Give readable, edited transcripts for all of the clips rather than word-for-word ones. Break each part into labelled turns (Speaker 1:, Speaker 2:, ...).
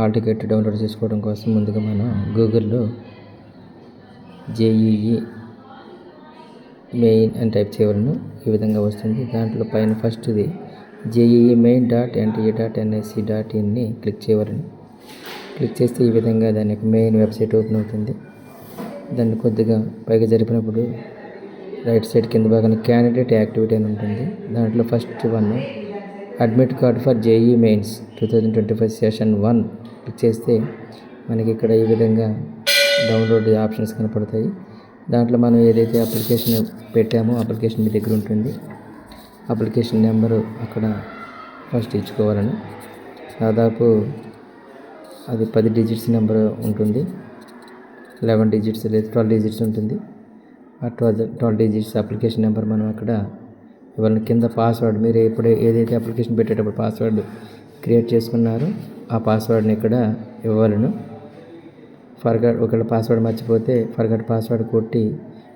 Speaker 1: Hall ticket download చేసుకోవడం కోసం ముందుగా మనం గూగుల్లో జేఈఈ మెయిన్ అని టైప్ చేయవలను. ఈ విధంగా వస్తుంది. దాంట్లో పైన ఫస్ట్ది jee-main.nta.nic.inని క్లిక్ చేయవలను. క్లిక్ చేస్తే ఈ విధంగా దాని యొక్క మెయిన్ వెబ్సైట్ ఓపెన్ అవుతుంది. దాన్ని కొద్దిగా పైకి జరిపినప్పుడు రైట్ సైడ్ కింద భాగాన క్యాండిడేట్ యాక్టివిటీ అని ఉంటుంది. దాంట్లో first one admit card for JEE mains 2025 session 1 click చేస్తే మనకి ఇక్కడ ఈ విధంగా డౌన్లోడ్ ఆప్షన్స్ కనపడతాయి. దాంట్లో మనం ఏదైతే అప్లికేషన్ పెట్టామో అప్లికేషన్ మీ దగ్గర ఉంటుంది. అప్లికేషన్ నెంబరు అక్కడ ఫస్ట్ ఇచ్చుకోవాలని, దాదాపు అది 10 డిజిట్స్ నెంబర్ ఉంటుంది. 11 డిజిట్స్ లేదా 12 డిజిట్స్ ఉంటుంది. ఆ 12 డిజిట్స్ అప్లికేషన్ నెంబర్ మనం అక్కడ ఇవాళ కింద పాస్వర్డ్ మీరు ఏదైతే అప్లికేషన్ పెట్టేటప్పుడు పాస్వర్డ్ క్రియేట్ చేసుకున్నారో ఆ పాస్వర్డ్ని ఇక్కడ ఇవ్వాలను. ఒకవేళ పాస్వర్డ్ మర్చిపోతే ఫర్గట్ పాస్వర్డ్ కొట్టి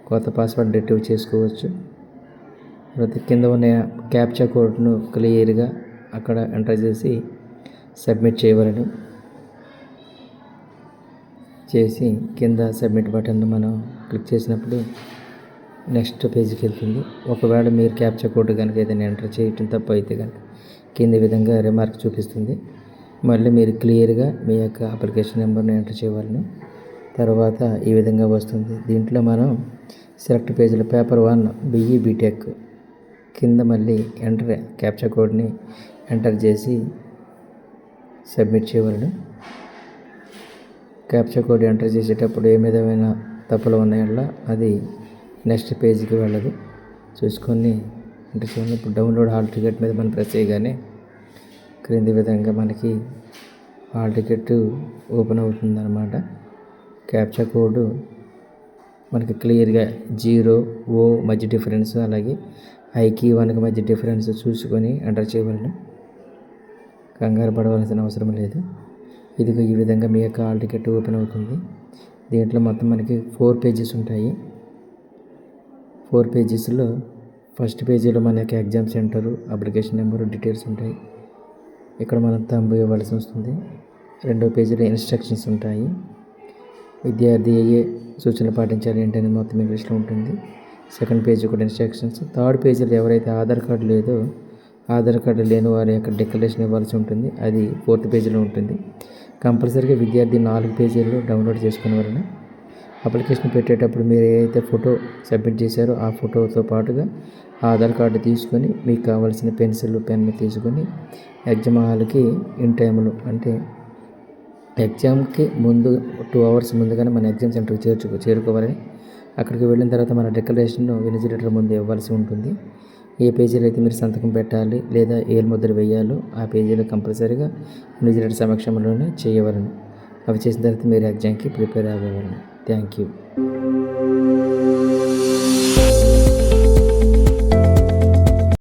Speaker 1: కొత్త పాస్వర్డ్ రిట్రీవ్ చేసుకోవచ్చు. తర్వాత కింద ఉన్న క్యాప్చా కోడ్ను క్లియర్గా అక్కడ ఎంటర్ చేసి సబ్మిట్ చేయవలను. చేసి కింద సబ్మిట్ బటన్ను మనం క్లిక్ చేసినప్పుడు నెక్స్ట్ పేజీకి వెళ్తుంది. ఒకవేళ మీరు క్యాప్చా కోడ్ కనుక ఏదైనా ఎంటర్ చేయటం తప్పు అయితే కనుక కింద విధంగా రిమార్క్ చూపిస్తుంది. మళ్ళీ మీరు క్లియర్గా మీ యొక్క అప్లికేషన్ నెంబర్ని ఎంటర్ చేయవలను. తర్వాత ఈ విధంగా వస్తుంది. దీంట్లో మనం సెలెక్ట్ పేజీలో పేపర్ 1 BE BTech కింద మళ్ళీ ఎంటర్ క్యాప్చా కోడ్ని ఎంటర్ చేసి సబ్మిట్ చేయవలను. క్యాప్చా కోడ్ ఎంటర్ చేసేటప్పుడు ఏ విధమైన తప్పులు ఉన్నాయల్లా అది నెక్స్ట్ పేజీకి వెళ్ళదు. చూసుకొని ఎంటర్ చేయాలి. ఇప్పుడు డౌన్లోడ్ హాల్ టికెట్ మీద మనం ప్రెస్ చేయగానే క్రింది విధంగా మనకి హాల్ టికెట్ ఓపెన్ అవుతుంది అన్నమాట. క్యాప్చా కోడ్ మనకి క్లియర్గా 0 మధ్య డిఫరెన్స్, అలాగే ఐకి 1కి మధ్య డిఫరెన్స్ చూసుకొని ఎంటర్ చేయవలను. కంగారు పడవలసిన అవసరం లేదు. ఇదిగో ఈ విధంగా మీ యొక్క హాల్ టికెట్ ఓపెన్ అవుతుంది. దీంట్లో మొత్తం మనకి 4 పేజెస్ ఉంటాయి. 4 పేజెస్లో ఫస్ట్ పేజీలో మన యొక్క exam centre, application number, details ఉంటాయి. ఇక్కడ మనం తంబు ఇవ్వాల్సి వస్తుంది. రెండో పేజీలో ఇన్స్ట్రక్షన్స్ ఉంటాయి. విద్యార్థి ఏ సూచనలు పాటించాలి ఏంటనేది మొత్తం ఇంగ్లీష్లో ఉంటుంది. సెకండ్ పేజీ కూడా ఇన్స్ట్రక్షన్స్. థర్డ్ పేజీలో ఎవరైతే ఆధార్ కార్డు లేదో ఆధార్ కార్డు లేని వారి యొక్క డిక్లరేషన్ ఇవ్వాల్సి ఉంటుంది. అది 4th పేజీలో ఉంటుంది. కంపల్సరీగా విద్యార్థి 4 పేజీల్లో డౌన్లోడ్ చేసుకునే వలన అప్లికేషన్ పెట్టేటప్పుడు మీరు ఏదైతే ఫోటో సబ్మిట్ చేశారో ఆ ఫోటోతో పాటుగా ఆధార్ కార్డు తీసుకొని మీకు కావాల్సిన పెన్సిల్ పెన్ను తీసుకొని ఎగ్జామ్ హాల్కి ఇన్ టైంలో అంటే ఎగ్జామ్కి ముందు 2 hours ముందుగానే మన ఎగ్జామ్ సెంటర్కి చేరుకోవాలని. అక్కడికి వెళ్ళిన తర్వాత మన డిక్లరేషన్ ఇన్విజిలేటర్ ముందు ఇవ్వాల్సి ఉంటుంది. ఏ పేజీలో అయితే మీరు సంతకం పెట్టాలి లేదా ఏలు ముద్ర వేయాలో ఆ పేజీలో కంపల్సరీగా ఇన్విజిలేటర్ సమక్షంలోనే చేయవలను. అవి చేసిన తర్వాత మీరు ఎగ్జామ్కి ప్రిపేర్ అవ్వవలను. Thank you.